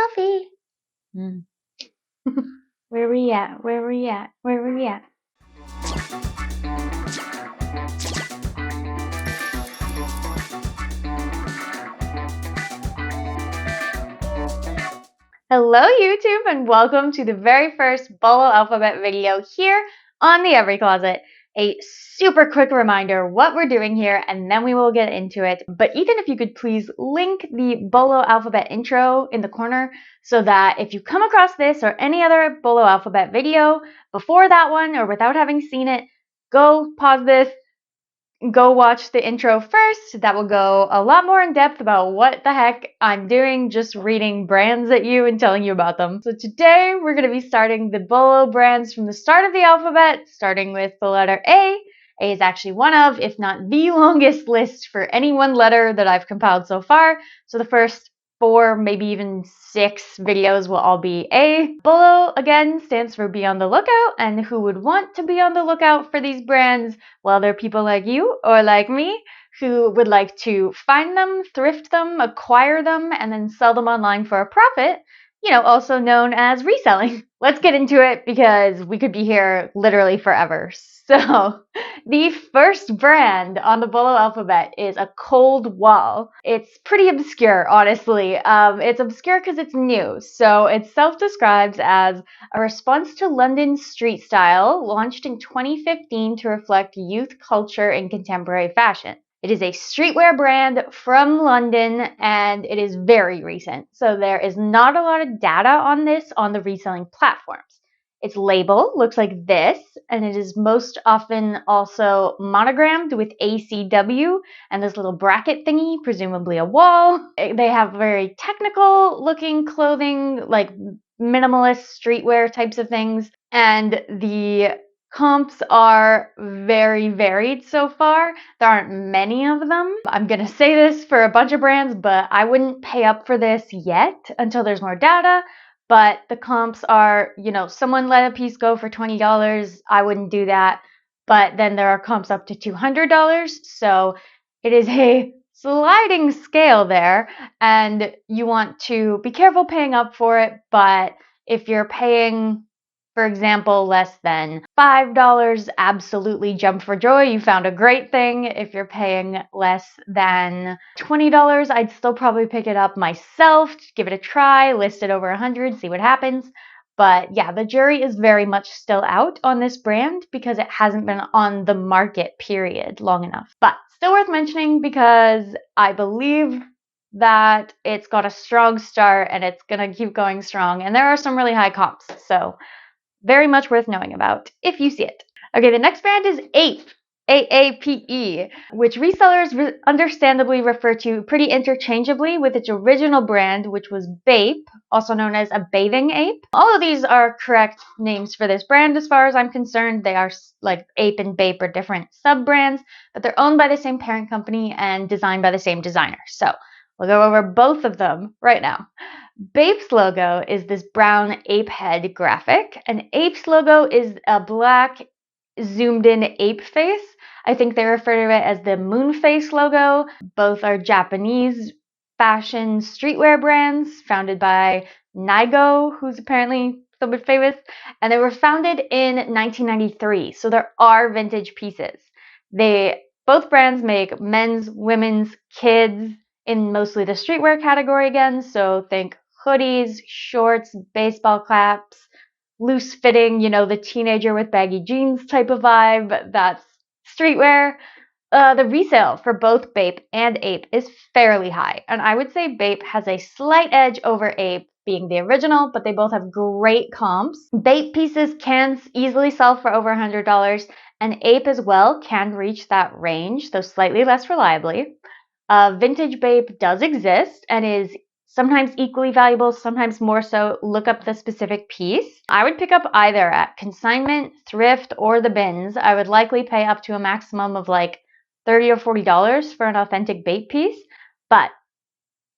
coffee. Where we at? Where we at? Where we at? Hello YouTube and welcome to the very first BOLO Alphabet video here on the Every Closet. A super quick reminder what we're doing here and then we will get into it. But Ethan, if you could please link the BOLO Alphabet intro in the corner so that if you come across this or any other BOLO Alphabet video before that one or without having seen it, go pause this. Go watch the intro first. That will go a lot more in depth about what the heck I'm doing, just reading brands at you and telling you about them. So today we're going to be starting the BOLO brands from the start of the alphabet, starting with the letter A. A is actually one of, if not the longest list for any one letter that I've compiled so far. So the first 4, maybe even 6 videos will all be A. BOLO, again, stands for be on the lookout, and who would want to be on the lookout for these brands? Well, there are people like you or like me who would like to find them, thrift them, acquire them, and then sell them online for a profit, also known as reselling. Let's get into it because we could be here literally forever. So the first brand on the BOLO alphabet is a cold wall. It's pretty obscure, honestly. It's obscure because it's new. So it self-describes as a response to London street style, launched in 2015 to reflect youth culture in contemporary fashion. It is a streetwear brand from London and it is very recent. So there is not a lot of data on this on the reselling platforms. Its label looks like this, and it is most often also monogrammed with ACW and this little bracket thingy, presumably a wall. They have very technical looking clothing, like minimalist streetwear types of things, and the comps are very varied so far. There aren't many of them. I'm gonna say this for a bunch of brands, but I wouldn't pay up for this yet until there's more data. But the comps are, someone let a piece go for $20. I wouldn't do that. But then there are comps up to $200. So it is a sliding scale there. And you want to be careful paying up for it. But if you're paying, for example, less than $5, absolutely jump for joy. You found a great thing. If you're paying less than $20, I'd still probably pick it up myself, give it a try, list it over 100, see what happens. But yeah, the jury is very much still out on this brand because it hasn't been on the market, period, long enough. But still worth mentioning because I believe that it's got a strong start and it's going to keep going strong. And there are some really high comps. So very much worth knowing about if you see it. Okay, the next brand is Ape, AAPE, which resellers understandably refer to pretty interchangeably with its original brand, which was Bape, also known as a bathing ape. All of these are correct names for this brand as far as I'm concerned. They are like Ape and Bape are different sub-brands, but they're owned by the same parent company and designed by the same designer. So we'll go over both of them right now. Bape's logo is this brown ape head graphic, and Ape's logo is a black zoomed in ape face. I think they refer to it as the moon face logo. Both are Japanese fashion streetwear brands founded by Nigo, who's apparently somewhat famous, and they were founded in 1993. So there are vintage pieces. Both brands make men's, women's, kids in mostly the streetwear category again. So think hoodies, shorts, baseball caps, loose fitting, the teenager with baggy jeans type of vibe. That's streetwear. The resale for both Bape and Ape is fairly high. And I would say Bape has a slight edge over Ape being the original, but they both have great comps. Bape pieces can easily sell for over $100, and Ape as well can reach that range, though slightly less reliably. Vintage Bape does exist and is sometimes equally valuable, sometimes more so. Look up the specific piece. I would pick up either at consignment, thrift, or the bins. I would likely pay up to a maximum of like $30 or $40 for an authentic Bape piece, but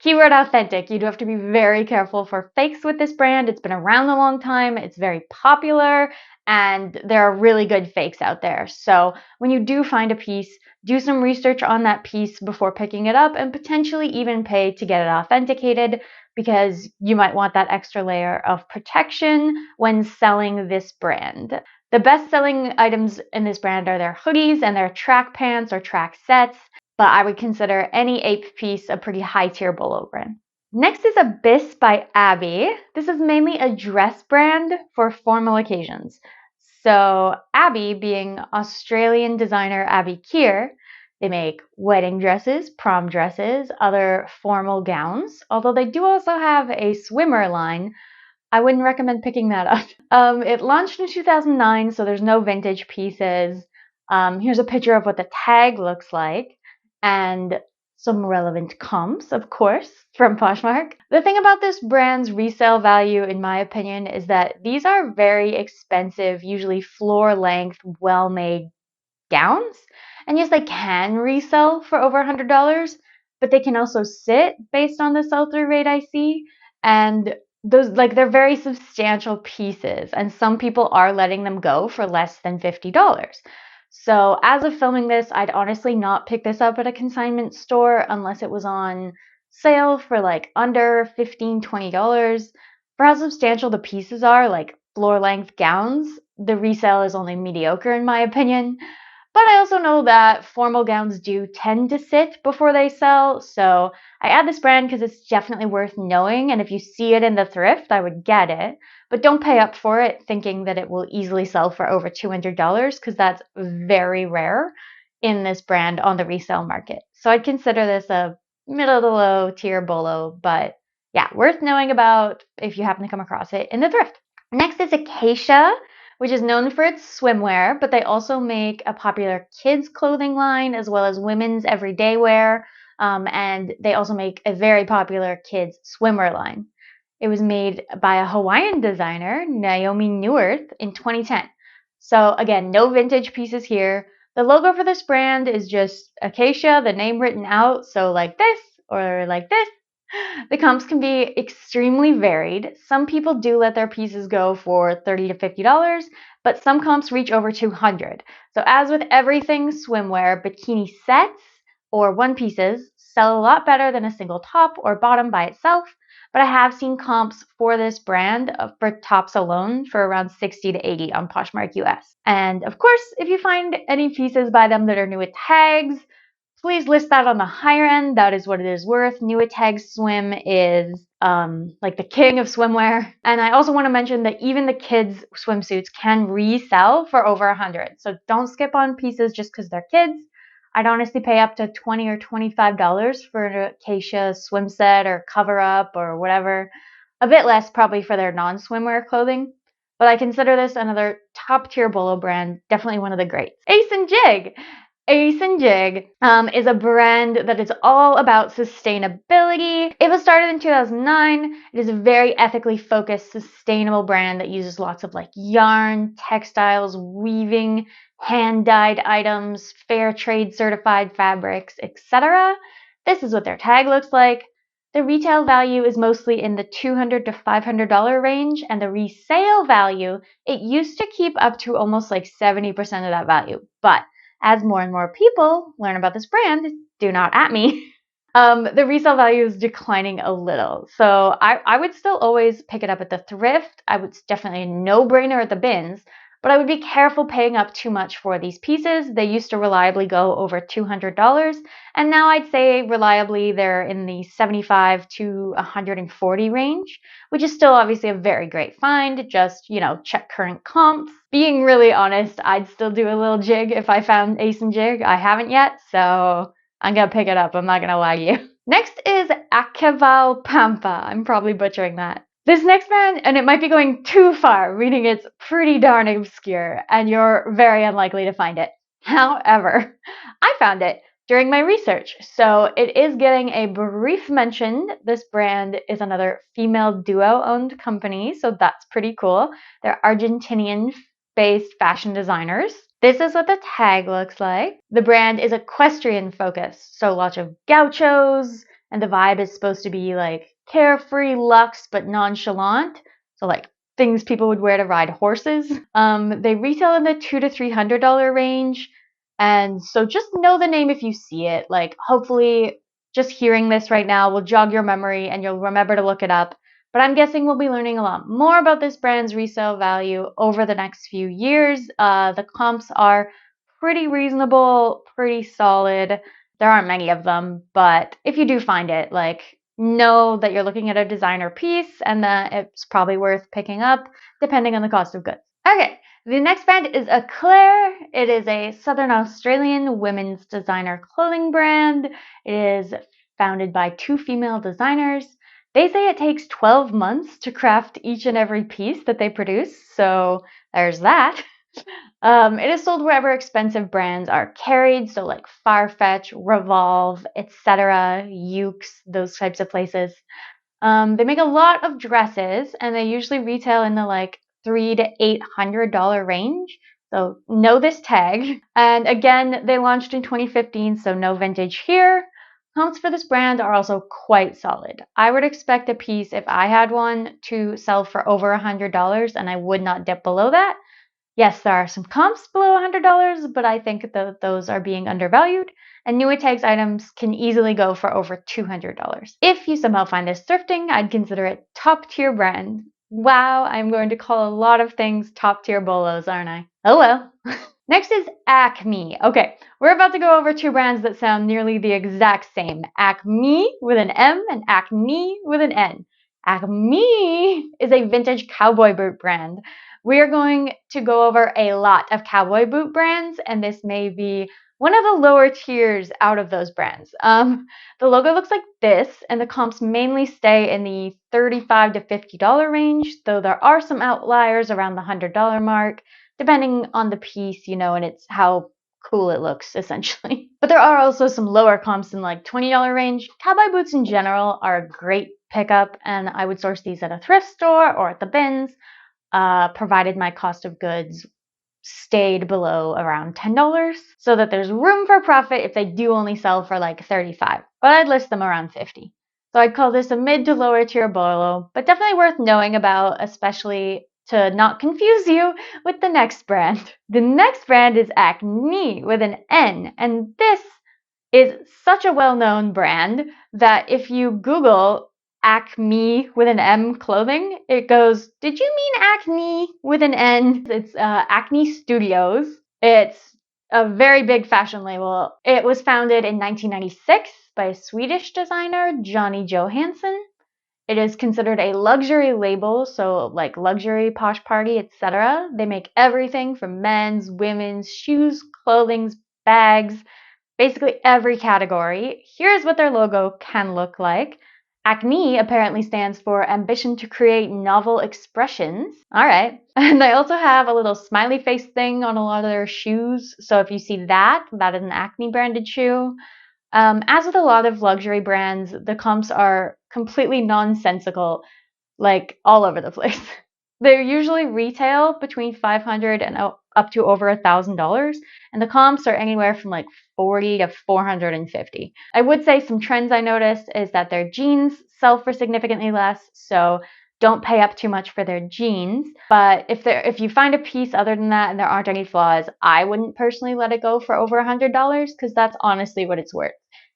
Keyword authentic. You do have to be very careful for fakes with this brand. It's been around a long time. It's very popular, and there are really good fakes out there. So when you do find a piece, do some research on that piece before picking it up and potentially even pay to get it authenticated, because you might want that extra layer of protection when selling this brand. The best selling items in this brand are their hoodies and their track pants or track sets, but I would consider any ape piece a pretty high tier BOLO brand. Next is Abyss by Abby. This is mainly a dress brand for formal occasions. So Abby, being Australian designer Abby Keir, they make wedding dresses, prom dresses, other formal gowns, although they do also have a swimmer line. I wouldn't recommend picking that up. It launched in 2009, so there's no vintage pieces. Here's a picture of what the tag looks like, and some relevant comps, of course, from Poshmark. The thing about this brand's resale value, in my opinion, is that these are very expensive, usually floor length, well-made gowns. And yes, they can resell for over $100, but they can also sit based on the sell-through rate I see. And those, like, they're very substantial pieces, and some people are letting them go for less than $50. So as of filming this, I'd honestly not pick this up at a consignment store unless it was on sale for like under $15, $20. For how substantial the pieces are, like floor length gowns, the resale is only mediocre in my opinion. But I also know that formal gowns do tend to sit before they sell, so I add this brand because it's definitely worth knowing, and if you see it in the thrift, I would get it. But don't pay up for it thinking that it will easily sell for over $200, because that's very rare in this brand on the resale market. So I'd consider this a middle to low tier BOLO, but yeah, worth knowing about if you happen to come across it in the thrift. Next is Acacia, which is known for its swimwear, but they also make a popular kids clothing line as well as women's everyday wear, and they also make a very popular kids swimwear line. It was made by a Hawaiian designer, Naomi Neuwirth, in 2010. So again, no vintage pieces here. The logo for this brand is just Acacia, the name written out, so like this or like this. The comps can be extremely varied. Some people do let their pieces go for $30 to $50, but some comps reach over $200. So as with everything swimwear, bikini sets or one pieces sell a lot better than a single top or bottom by itself, but I have seen comps for this brand for tops alone for around 60 to 80 on Poshmark US. And of course, if you find any pieces by them that are new with tags, please list that on the higher end. That is what it is worth. Tag Swim is like the king of swimwear. And I also want to mention that even the kids' swimsuits can resell for over $100. So don't skip on pieces just because they're kids. I'd honestly pay up to $20 or $25 for an Acacia swim set or cover up or whatever. A bit less probably for their non-swimwear clothing. But I consider this another top tier BOLO brand, definitely one of the greats. Ace and Jig. Ace and Jig is a brand that is all about sustainability. It was started in 2009. It is a very ethically focused, sustainable brand that uses lots of like yarn, textiles, weaving, hand-dyed items, fair trade certified fabrics, etc. This is what their tag looks like. The retail value is mostly in the $200 to $500 range, and the resale value, it used to keep up to almost like 70% of that value. But as more and more people learn about this brand, do not at me, the resale value is declining a little. So I would still always pick it up at the thrift. I would definitely a no-brainer at the bins, but I would be careful paying up too much for these pieces. They used to reliably go over $200, and now I'd say reliably they're in the $75 to $140 range, which is still obviously a very great find. Just, check current comps. Being really honest, I'd still do a little jig if I found Ace and Jig. I haven't yet, so I'm gonna pick it up. I'm not gonna lie to you. Next is Akeval Pampa. I'm probably butchering that. This next brand, and it might be going too far, meaning it's pretty darn obscure, and you're very unlikely to find it. However, I found it during my research, so it is getting a brief mention. This brand is another female duo-owned company, so that's pretty cool. They're Argentinian-based fashion designers. This is what the tag looks like. The brand is equestrian focused, so lots of gauchos, and the vibe is supposed to be like carefree luxe but nonchalant. So like things people would wear to ride horses. They retail in the $200 to $300 range. And so just know the name if you see it. Like hopefully just hearing this right now will jog your memory and you'll remember to look it up. But I'm guessing we'll be learning a lot more about this brand's resale value over the next few years. The comps are pretty reasonable, pretty solid. There aren't many of them, but if you do find it, like, know that you're looking at a designer piece and that it's probably worth picking up depending on the cost of goods. Okay, the next brand is Eclair. It is a Southern Australian women's designer clothing brand. It is founded by 2 female designers. They say it takes 12 months to craft each and every piece that they produce, so there's that. It is sold wherever expensive brands are carried, so like Farfetch, Revolve, etc., Ukes, those types of places. They make a lot of dresses, and they usually retail in the like $300 to $800 range. So know this tag. And again, they launched in 2015, so no vintage here. Comps for this brand are also quite solid. I would expect a piece, if I had one, to sell for over $100, and I would not dip below that. Yes, there are some comps below $100, but I think that those are being undervalued, and newer tags items can easily go for over $200. If you somehow find this thrifting, I'd consider it top tier brand. Wow, I'm going to call a lot of things top tier bolos, aren't I? Oh well. Next is Acme. Okay, we're about to go over 2 brands that sound nearly the exact same. Acme with an M and Acne with an N. Acme is a vintage cowboy boot brand. We are going to go over a lot of cowboy boot brands, and this may be one of the lower tiers out of those brands. The logo looks like this, and the comps mainly stay in the $35 to $50 range, though there are some outliers around the $100 mark, depending on the piece, and it's how cool it looks, essentially. But there are also some lower comps in like $20 range. Cowboy boots in general are a great pickup, and I would source these at a thrift store or at the bins, provided my cost of goods stayed below around $10, so that there's room for profit if they do only sell for like $35, but I'd list them around $50. So I'd call this a mid to lower tier bolo, but definitely worth knowing about, especially to not confuse you with the next brand. The next brand is Acne with an N, and this is such a well-known brand that if you Google Acme with an M clothing, it goes, did you mean acne with an N? It's Acne Studios. It's a very big fashion label. It was founded in 1996 by a Swedish designer, Johnny Johansson. It is considered a luxury label, so like luxury, posh party, etc. They make everything from men's, women's, shoes, clothing, bags, basically every category. Here's what their logo can look like. Acne apparently stands for ambition to create novel expressions. All right. And they also have a little smiley face thing on a lot of their shoes. So if you see that is an Acne branded shoe. As with a lot of luxury brands, the comps are completely nonsensical, like all over the place. They usually retail between $500 and up to over $1,000, and the comps are anywhere from like 40 to 450. I would say some trends I noticed is that their jeans sell for significantly less, so don't pay up too much for their jeans. But if you find a piece other than that and there aren't any flaws, I wouldn't personally let it go for over $100 because that's honestly what it's worth.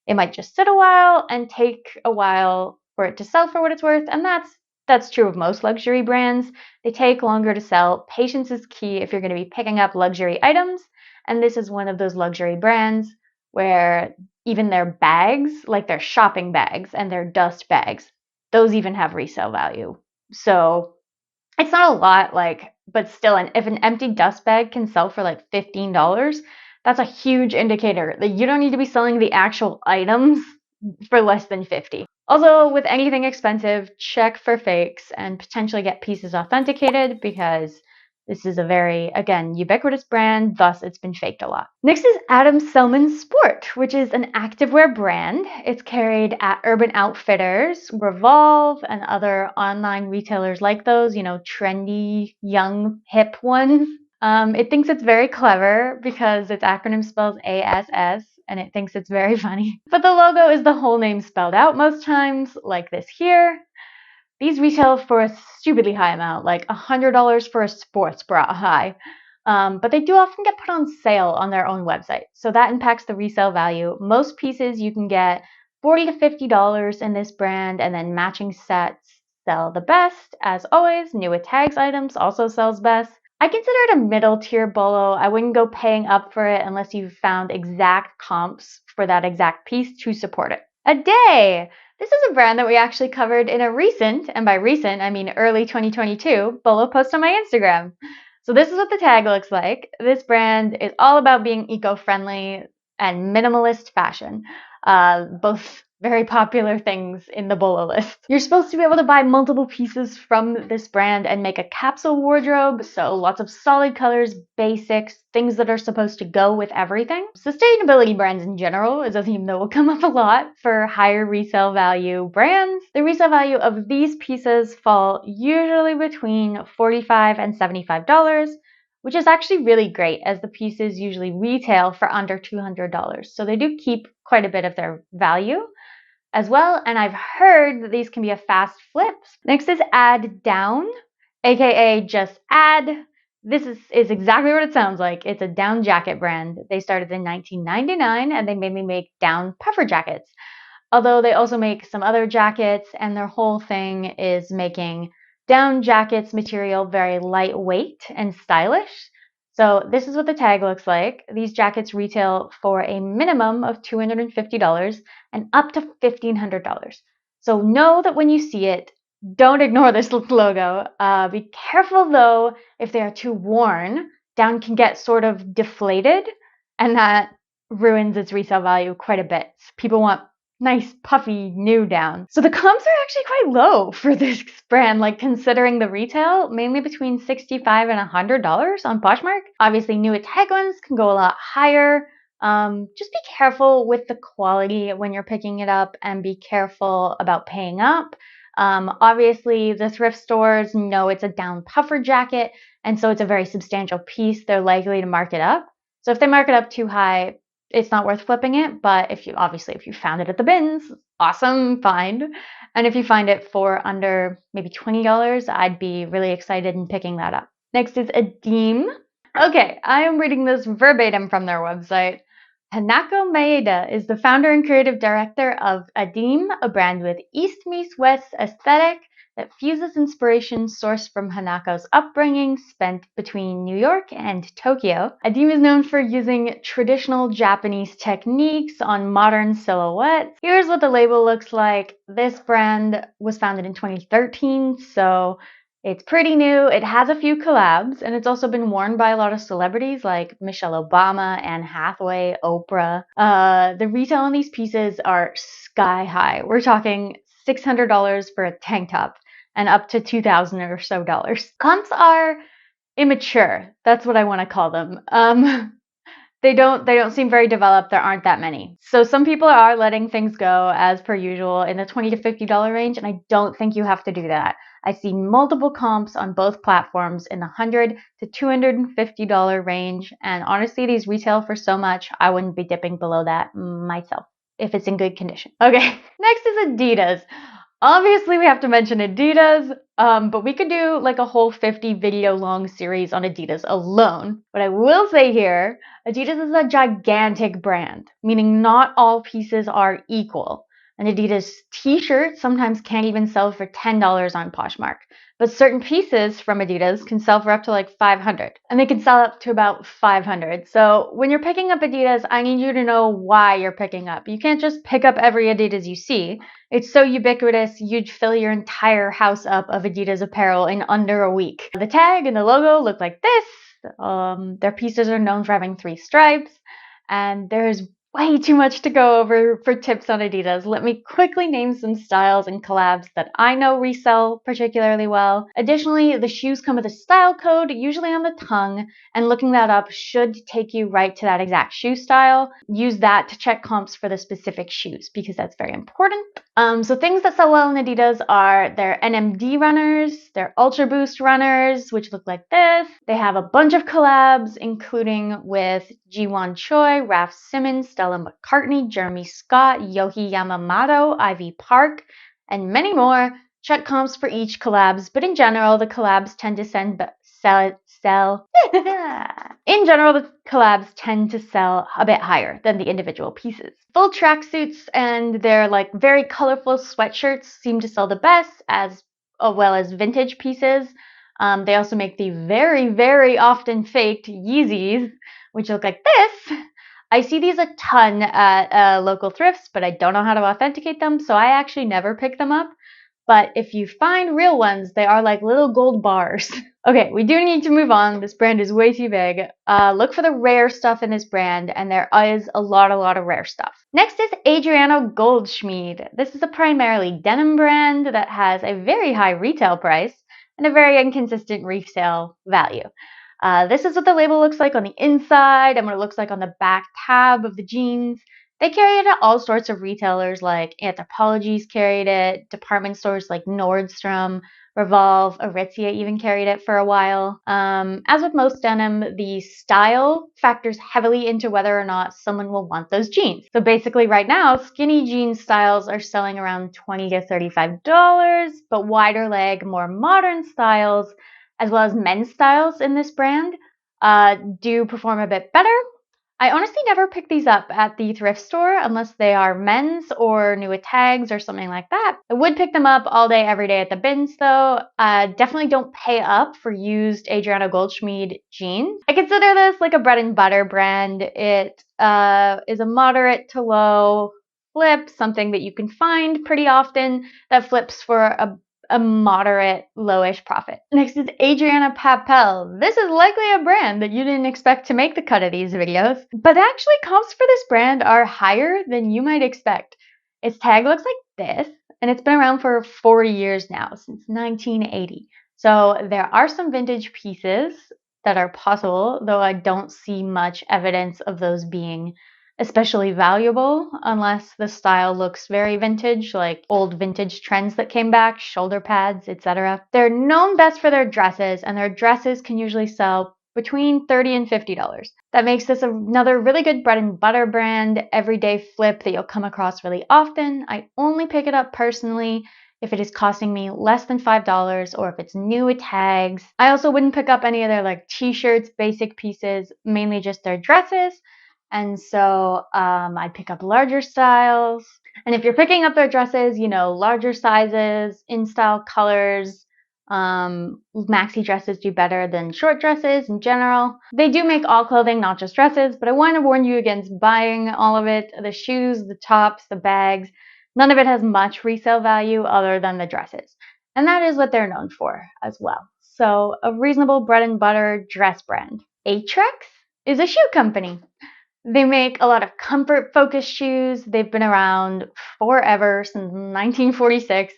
It might just sit a while and take a while for it to sell for what it's worth, and that's true of most luxury brands. They take longer to sell. Patience is key if you're going to be picking up luxury items, and this is one of those luxury brands where even their bags, like their shopping bags and their dust bags, those even have resale value. So it's not a lot, but still, if an empty dust bag can sell for like $15, that's a huge indicator that you don't need to be selling the actual items for less than $50. Also, with anything expensive, check for fakes and potentially get pieces authenticated because this is a very, again, ubiquitous brand, thus it's been faked a lot. Next is Adam Selman Sport, which is an activewear brand. It's carried at Urban Outfitters, Revolve, and other online retailers like those, trendy, young, hip ones. It thinks it's very clever because its acronym spells ASS, and it thinks it's very funny. But the logo is the whole name spelled out most times, like this here. These retail for a stupidly high amount, like $100 for a sports bra high. But they do often get put on sale on their own website, so that impacts the resale value. Most pieces you can get $40 to $50 in this brand, and then matching sets sell the best. As always, new with tags items also sells best. I consider it a middle tier bolo. I wouldn't go paying up for it unless you found exact comps for that exact piece to support it. A day! This is a brand that we actually covered in a recent, and by recent I mean early 2022, bolo post on my Instagram. So this is what the tag looks like. This brand is all about being eco-friendly and minimalist fashion. Both very popular things in the bolo list. You're supposed to be able to buy multiple pieces from this brand and make a capsule wardrobe, so lots of solid colors, basics, things that are supposed to go with everything. Sustainability brands in general is a theme that will come up a lot for higher resale value brands. The resale value of these pieces fall usually between $45 and $75, which is actually really great as the pieces usually retail for under $200. So they do keep quite a bit of their value as well, and I've heard that these can be a fast flip. Next is Add Down, aka just Add. This is exactly what it sounds like. It's a down jacket brand. They started in 1999 and they mainly make down puffer jackets. Although they also make some other jackets, and their whole thing is making down jackets material very lightweight and stylish. So this is what the tag looks like. These jackets retail for a minimum of $250 and up to $1,500. So know that when you see it, don't ignore this logo. Be careful though, if they are too worn, down can get sort of deflated, and that ruins its resale value quite a bit. People want nice puffy new down. So the comps are actually quite low for this brand, like considering the retail, mainly between $65 and $100 on Poshmark. Obviously new tag ones can go a lot higher. Just be careful with the quality when you're picking it up, and be careful about paying up. Obviously the thrift stores know it's a down puffer jacket, and so it's a very substantial piece. They're likely to mark it up. So if they mark it up too high, it's not worth flipping it. But if you found it at the bins, awesome, fine. And if you find it for under maybe $20, I'd be really excited in picking that up. Next is Adim. Okay, I am reading this verbatim from their website. Hanako Maeda is the founder and creative director of Adim, a brand with East meets West aesthetic that fuses inspiration sourced from Hanako's upbringing spent between New York and Tokyo. Adim is known for using traditional Japanese techniques on modern silhouettes. Here's what the label looks like. This brand was founded in 2013, so it's pretty new. It has a few collabs, and it's also been worn by a lot of celebrities like Michelle Obama, Anne Hathaway, Oprah. The retail on these pieces are sky high. We're talking $600 for a tank top and up to $2,000 or so. Comps are immature. That's what I want to call them. They don't seem very developed. There aren't that many. So some people are letting things go as per usual in the $20 to $50 range, and I don't think you have to do that. I see multiple comps on both platforms in the $100 to $250 range, and honestly, these retail for so much, I wouldn't be dipping below that myself if it's in good condition. Okay, next is Adidas. Obviously, we have to mention Adidas, but we could do like a whole 50 video long series on Adidas alone. But I will say here, Adidas is a gigantic brand, meaning not all pieces are equal. An Adidas t-shirt sometimes can't even sell for $10 on Poshmark, but certain pieces from Adidas can sell for up to like $500, and they can sell up to about $500. So when you're picking up Adidas, I need you to know why you're picking up. You can't just pick up every Adidas you see. It's so ubiquitous, you'd fill your entire house up of Adidas apparel in under a week. The tag and the logo look like this. Their pieces are known for having 3 stripes, and there's way too much to go over for tips on Adidas. Let me quickly name some styles and collabs that I know resell particularly well. Additionally, the shoes come with a style code, usually on the tongue, and looking that up should take you right to that exact shoe style. Use that to check comps for the specific shoes because that's very important. So things that sell well in Adidas are their NMD runners, their Ultra Boost runners, which look like this. They have a bunch of collabs, including with Jiwon Choi, Raf Simons, Stella Ellen McCartney, Jeremy Scott, Yohei Yamamoto, Ivy Park, and many more. Check comps for each collabs, but in general, the collabs tend to sell. In general, the collabs tend to sell a bit higher than the individual pieces. Full tracksuits and their like very colorful sweatshirts seem to sell the best, as well as vintage pieces. They also make the very, very often faked Yeezys, which look like this. I see these a ton at local thrifts, but I don't know how to authenticate them, so I actually never pick them up. But if you find real ones, they are like little gold bars. Okay, we do need to move on. This brand is way too big. Look for the rare stuff in this brand, and there is a lot of rare stuff. Next is Adriano Goldschmied. This is a primarily denim brand that has a very high retail price and a very inconsistent resale value. This is what the label looks like on the inside and what it looks like on the back tab of the jeans. They carry it at all sorts of retailers like Anthropologie's carried it, department stores like Nordstrom, Revolve, Aritzia even carried it for a while. As with most denim, the style factors heavily into whether or not someone will want those jeans. So basically right now, skinny jean styles are selling around $20 to $35, but wider leg, more modern styles, as well as men's styles in this brand, do perform a bit better. I honestly never pick these up at the thrift store unless they are men's or new with tags or something like that. I would pick them up all day, every day at the bins though. Definitely don't pay up for used Adriano Goldschmied jeans. I consider this like a bread and butter brand. It is a moderate to low flip, something that you can find pretty often that flips for a moderate lowish profit. Next is Adriana Papel. This is likely a brand that you didn't expect to make the cut of these videos, but actually comps for this brand are higher than you might expect. Its tag looks like this, and it's been around for 40 years now, since 1980. So there are some vintage pieces that are possible, though I don't see much evidence of those being especially valuable unless the style looks very vintage, like old vintage trends that came back, shoulder pads, etc. They're known best for their dresses, and their dresses can usually sell between $30 and $50. That makes this another really good bread and butter brand, everyday flip that you'll come across really often. I only pick it up personally if it is costing me less than $5 or if it's new with tags. I also wouldn't pick up any of their like t-shirts, basic pieces, mainly just their dresses. And so I'd pick up larger styles. And if you're picking up their dresses, you know, larger sizes, in-style colors, maxi dresses do better than short dresses in general. They do make all clothing, not just dresses, but I want to warn you against buying all of it. The shoes, the tops, the bags, none of it has much resale value other than the dresses. And that is what they're known for as well. So a reasonable bread and butter dress brand. Aetrex is a shoe company. They make a lot of comfort-focused shoes. They've been around forever, since 1946.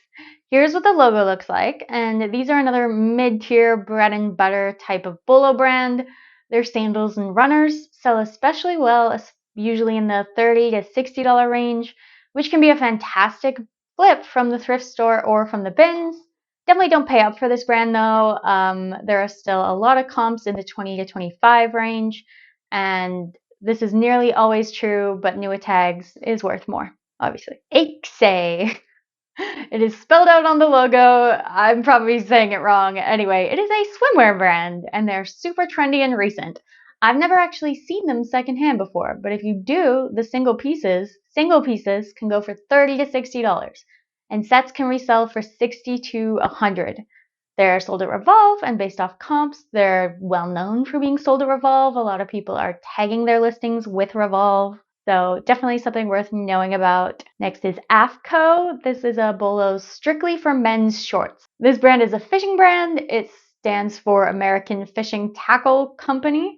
Here's what the logo looks like, and these are another mid-tier bread and butter type of BOLO brand. Their sandals and runners sell especially well, usually in the $30 to $60 range, which can be a fantastic flip from the thrift store or from the bins. Definitely don't pay up for this brand though. There are still a lot of comps in the 20 to 25 range, and this is nearly always true, but newer tags is worth more, obviously. Ixay. It is spelled out on the logo. I'm probably saying it wrong. Anyway, it is a swimwear brand, and they're super trendy and recent. I've never actually seen them secondhand before, but if you do, the single pieces can go for $30 to $60, and sets can resell for $60 to $100. They're sold at Revolve, and based off comps, they're well known for being sold at Revolve. A lot of people are tagging their listings with Revolve, so definitely something worth knowing about. Next is AFCO. This is a BOLO strictly for men's shorts. This brand is a fishing brand. It stands for American Fishing Tackle Company.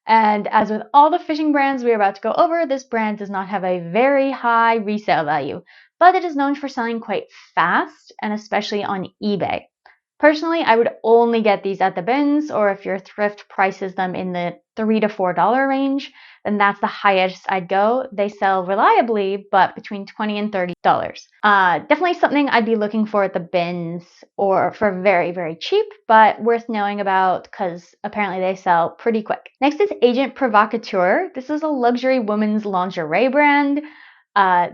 And as with all the fishing brands we are about to go over, this brand does not have a very high resale value, but it is known for selling quite fast, and especially on eBay. Personally, I would only get these at the bins, or if your thrift prices them in the $3 to $4 range, then that's the highest I'd go. They sell reliably, but between $20 and $30. Definitely something I'd be looking for at the bins or for very, very cheap, but worth knowing about because apparently they sell pretty quick. Next is Agent Provocateur. This is a luxury women's lingerie brand.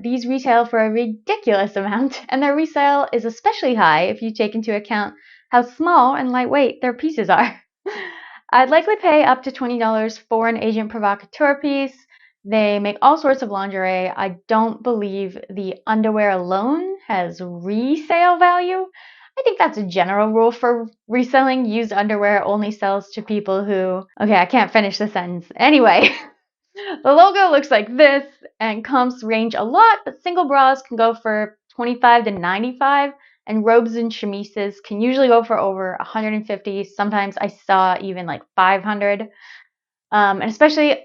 These retail for a ridiculous amount, and their resale is especially high if you take into account how small and lightweight their pieces are. I'd likely pay up to $20 for an Agent Provocateur piece. They make all sorts of lingerie. I don't believe the underwear alone has resale value. I think that's a general rule for reselling. Used underwear only sells to people who... Okay, I can't finish the sentence. Anyway, the logo looks like this, and comps range a lot, but single bras can go for $25 to $95, and robes and chemises can usually go for over $150. Sometimes I saw even like $500. And especially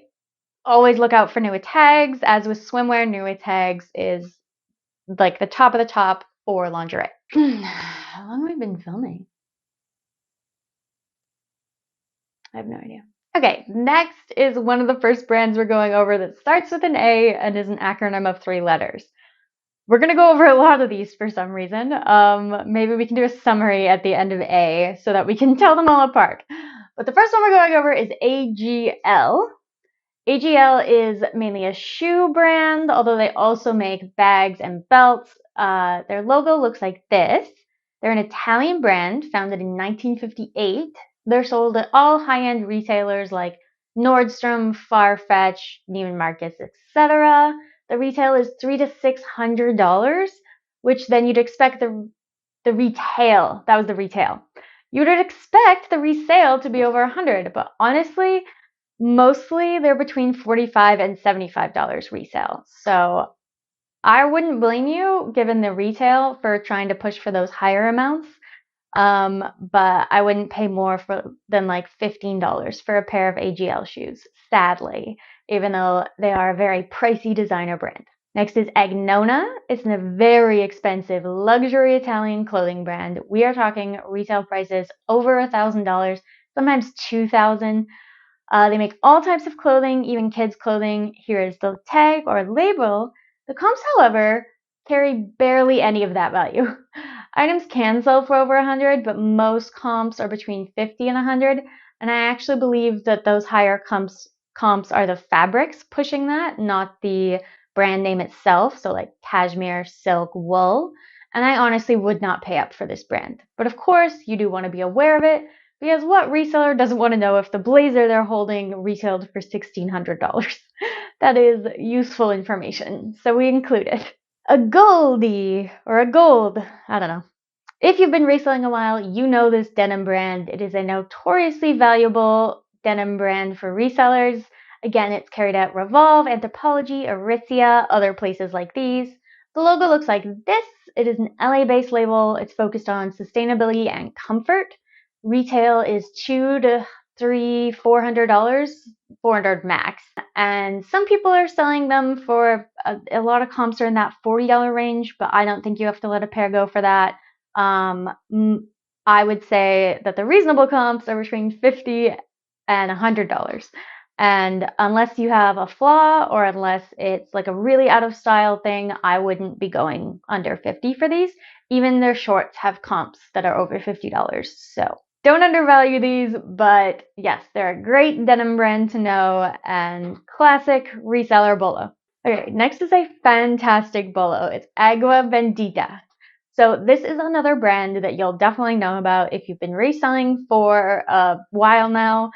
always look out for Nua tags. As with swimwear, Nua tags is like the top of the top for lingerie. How long have we been filming? I have no idea. Okay, next is one of the first brands we're going over that starts with an A and is an acronym of 3 letters. We're going to go over a lot of these for some reason. Maybe we can do a summary at the end of A so that we can tell them all apart. But the first one we're going over is AGL. AGL is mainly a shoe brand, although they also make bags and belts. Their logo looks like this. They're an Italian brand founded in 1958. They're sold at all high-end retailers like Nordstrom, Farfetch, Neiman Marcus, etc. The retail is $300 to $600, which then you'd expect the retail. That was the retail. You would expect the resale to be over $100, but honestly, mostly they're between $45 and $75 resale. So I wouldn't blame you, given the retail, for trying to push for those higher amounts. But I wouldn't pay more than like $15 for a pair of AGL shoes, sadly, even though they are a very pricey designer brand. Next is Agnona. It's a very expensive luxury Italian clothing brand. We are talking retail prices over $1,000, sometimes $2,000. They make all types of clothing, even kids' clothing. Here is the tag or label. The comps, however, carry barely any of that value. Items can sell for over $100, but most comps are between $50 and $100. And I actually believe that those higher comps are the fabrics pushing that, not the brand name itself. So like cashmere, silk, wool. And I honestly would not pay up for this brand. But of course, you do want to be aware of it, because what reseller doesn't want to know if the blazer they're holding retailed for $1,600? That is useful information, so we include it. A goldie, or a gold, I don't know. If you've been reselling a while, you know this denim brand. It is a notoriously valuable denim brand for resellers. Again, it's carried at Revolve, Anthropologie, Aritzia, other places like these. The logo looks like this. It is an LA-based label. It's focused on sustainability and comfort. Retail is $200 to $400, $400 max. And some people are selling them for a lot of comps are in that $40 range, but I don't think you have to let a pair go for that. I would say that the reasonable comps are between $50 and $100. And unless you have a flaw or unless it's like a really out of style thing, I wouldn't be going under $50 for these. Even their shorts have comps that are over $50. So don't undervalue these, but yes, they're a great denim brand to know and classic reseller BOLO. Okay, next is a fantastic BOLO. It's Agua Bendita. So this is another brand that you'll definitely know about if you've been reselling for a while now.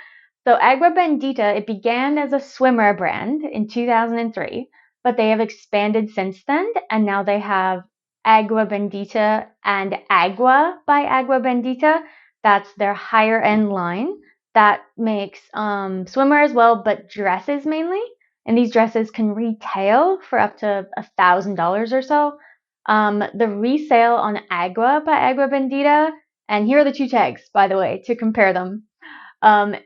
So Agua Bendita, it began as a swimwear brand in 2003, but they have expanded since then, and now they have Agua Bendita and Agua by Agua Bendita. That's their higher end line that makes swimwear as well, but dresses mainly. And these dresses can retail for up to $1,000 or so. The resale on Agua by Agua Bendita, and here are the 2 tags, by the way, to compare them,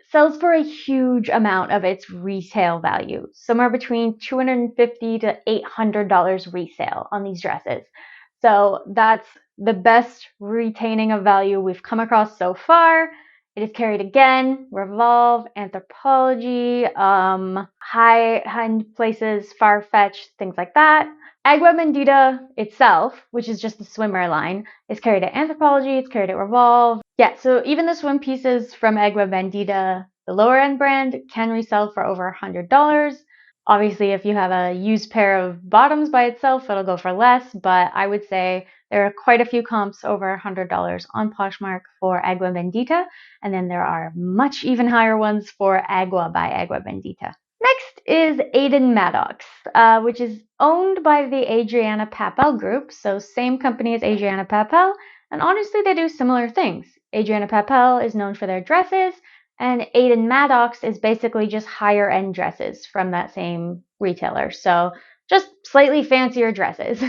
sells for a huge amount of its retail value, somewhere between $250 to $800 resale on these dresses. So that's the best retaining of value we've come across so far. It is carried again, Revolve, Anthropology, high-end places, Farfetch, things like that. Agua Bendita itself, which is just the swimwear line, is carried at Anthropology, it's carried at Revolve. Yeah, so even the swim pieces from Agua Bendita, the lower end brand, can resell for over $100. Obviously, if you have a used pair of bottoms by itself, it'll go for less, but I would say there are quite a few comps over $100 on Poshmark for Agua Bendita, and then there are much even higher ones for Agua by Agua Bendita. Next is Aiden Maddox, which is owned by the Adriana Papel Group, so same company as Adriana Papel, and honestly they do similar things. Adriana Papel is known for their dresses, and Aiden Maddox is basically just higher end dresses from that same retailer. So just slightly fancier dresses.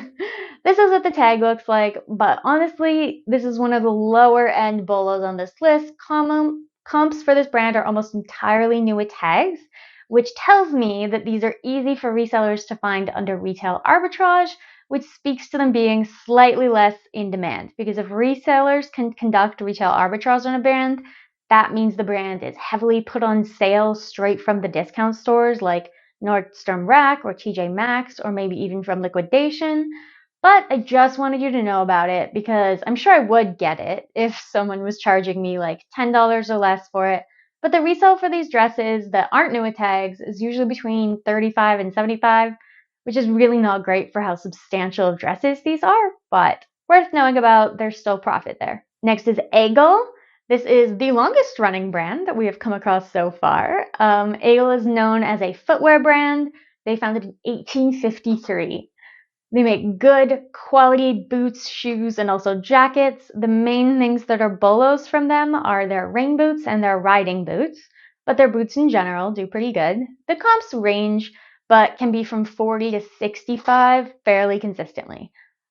This is what the tag looks like, but honestly, this is one of the lower end bolos on this list. Comps for this brand are almost entirely new with tags, which tells me that these are easy for resellers to find under retail arbitrage, which speaks to them being slightly less in demand. Because if resellers can conduct retail arbitrage on a brand, that means the brand is heavily put on sale straight from the discount stores like Nordstrom Rack or TJ Maxx, or maybe even from liquidation. But I just wanted you to know about it because I'm sure I would get it if someone was charging me like $10 or less for it. But the resale for these dresses that aren't new with tags is usually between $35 and $75, which is really not great for how substantial of dresses these are, but worth knowing about. There's still profit there. Next is Eagle. This is the longest running brand that we have come across so far. Eagle is known as a footwear brand. They founded in 1853. They make good quality boots, shoes, and also jackets. The main things that are bolos from them are their rain boots and their riding boots, but their boots in general do pretty good. The comps range, but can be from 40 to 65 fairly consistently.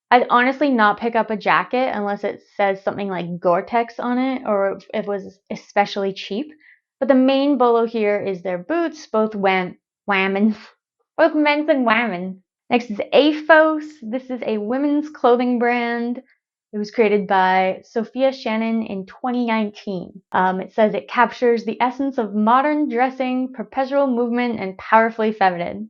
I'd honestly not pick up a jacket unless it says something like Gore-Tex on it or if it was especially cheap. But the main bolo here is their boots, both women's, both men's and women. Next is AFOS. This is a women's clothing brand. It was created by Sophia Shannon in 2019. It says it captures the essence of modern dressing, perpetual movement, and powerfully feminine.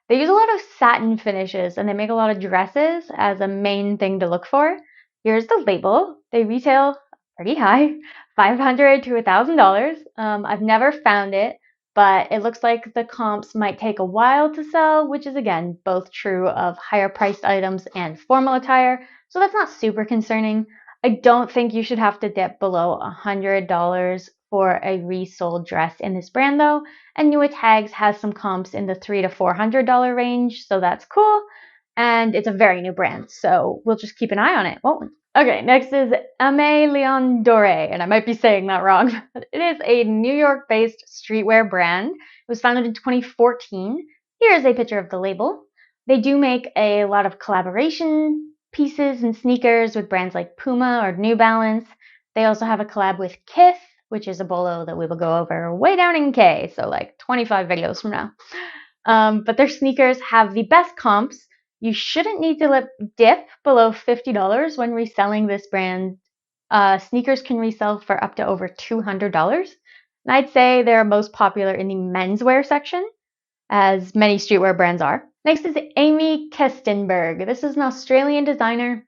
They use a lot of satin finishes and they make a lot of dresses as a main thing to look for. Here's the label. They retail pretty high, $500 to $1,000. I've never found it, but it looks like the comps might take a while to sell, which is again both true of higher priced items and formal attire, so that's not super concerning. I don't think you should have to dip below $100 for a resold dress in this brand though, and Newa Tags has some comps in the $300 to $400 range, so that's cool. And it's a very new brand, so we'll just keep an eye on it, won't we? Okay, next is Aimé Leon Dore, and I might be saying that wrong, but it is a New York-based streetwear brand. It was founded in 2014. Here's a picture of the label. They do make a lot of collaboration pieces and sneakers with brands like Puma or New Balance. They also have a collab with Kith, which is a bolo that we will go over way down in K, so like 25 videos from now. But their sneakers have the best comps. You shouldn't need to dip below $50 when reselling this brand. Sneakers can resell for up to over $200. And I'd say they're most popular in the menswear section, as many streetwear brands are. Next is Amy Kestenberg. This is an Australian designer.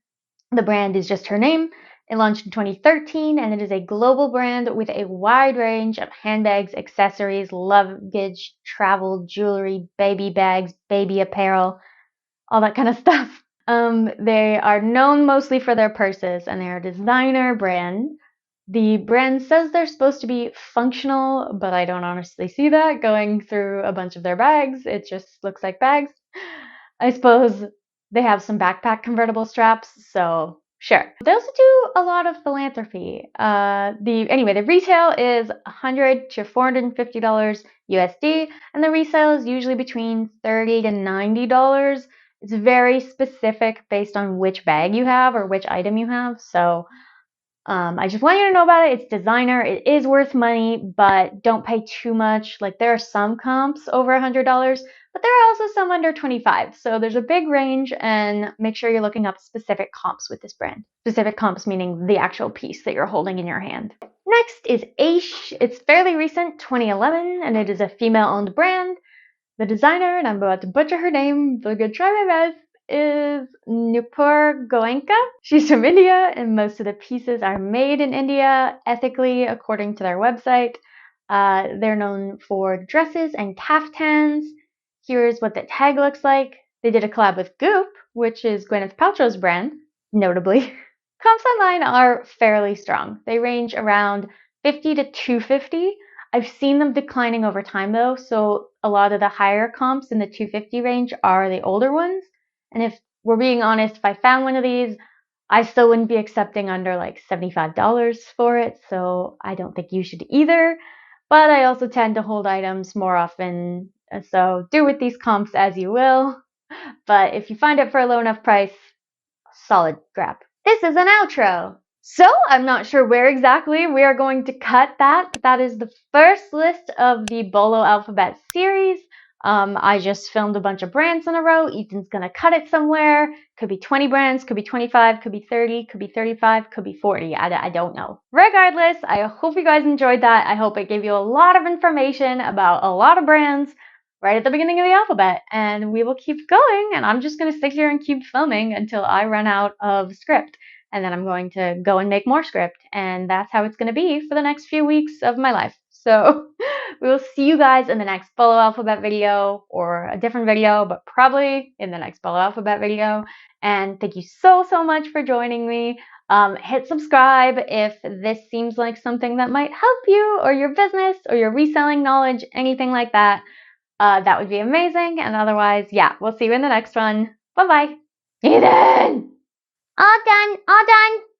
The brand is just her name. It launched in 2013 and it is a global brand with a wide range of handbags, accessories, luggage, travel, jewelry, baby bags, baby apparel, all that kind of stuff. They are known mostly for their purses and they're a designer brand. The brand says they're supposed to be functional, but I don't honestly see that going through a bunch of their bags. It just looks like bags. I suppose they have some backpack convertible straps, so sure. They also do a lot of philanthropy. The retail is $100 to $450 USD, and the resale is usually between $30 to $90. It's very specific based on which bag you have or which item you have, so I just want you to know about it. It's designer. It is worth money, but don't pay too much. Like there are some comps over $100, but there are also some under 25. So there's a big range, and make sure you're looking up specific comps with this brand. Specific comps meaning the actual piece that you're holding in your hand. Next is Aish. It's fairly recent, 2011, and it is a female-owned brand. The designer, and I'm about to butcher her name, but I'm gonna try my best, is Nupur Goenka. She's from India, and most of the pieces are made in India ethically, according to their website. They're known for dresses and kaftans. Here's what the tag looks like. They did a collab with Goop, which is Gwyneth Paltrow's brand, notably. Comps online are fairly strong. They range around 50 to 250. I've seen them declining over time though, so a lot of the higher comps in the 250 range are the older ones. And if we're being honest, if I found one of these, I still wouldn't be accepting under like $75 for it, so I don't think you should either. But I also tend to hold items more often, so do with these comps as you will. But if you find it for a low enough price, solid grab. This is an outro. So I'm not sure where exactly we are going to cut that, but that is the first list of the BOLO Alphabet series. I just filmed a bunch of brands in a row. Ethan's gonna cut it somewhere. Could be 20 brands, could be 25, could be 30, could be 35, could be 40. I don't know. Regardless, I hope you guys enjoyed that. I hope it gave you a lot of information about a lot of brands right at the beginning of the alphabet, and we will keep going, and I'm just going to sit here and keep filming until I run out of script, and then I'm going to go and make more script, and that's how it's going to be for the next few weeks of my life. So we will see you guys in the next BOLO Alphabet video, or a different video, but probably in the next BOLO Alphabet video. And thank you so much for joining me. Hit subscribe if this seems like something that might help you or your business or your reselling knowledge, anything like that. That would be amazing. And otherwise, yeah, we'll see you in the next one. Bye-bye. Eden! All done. All done.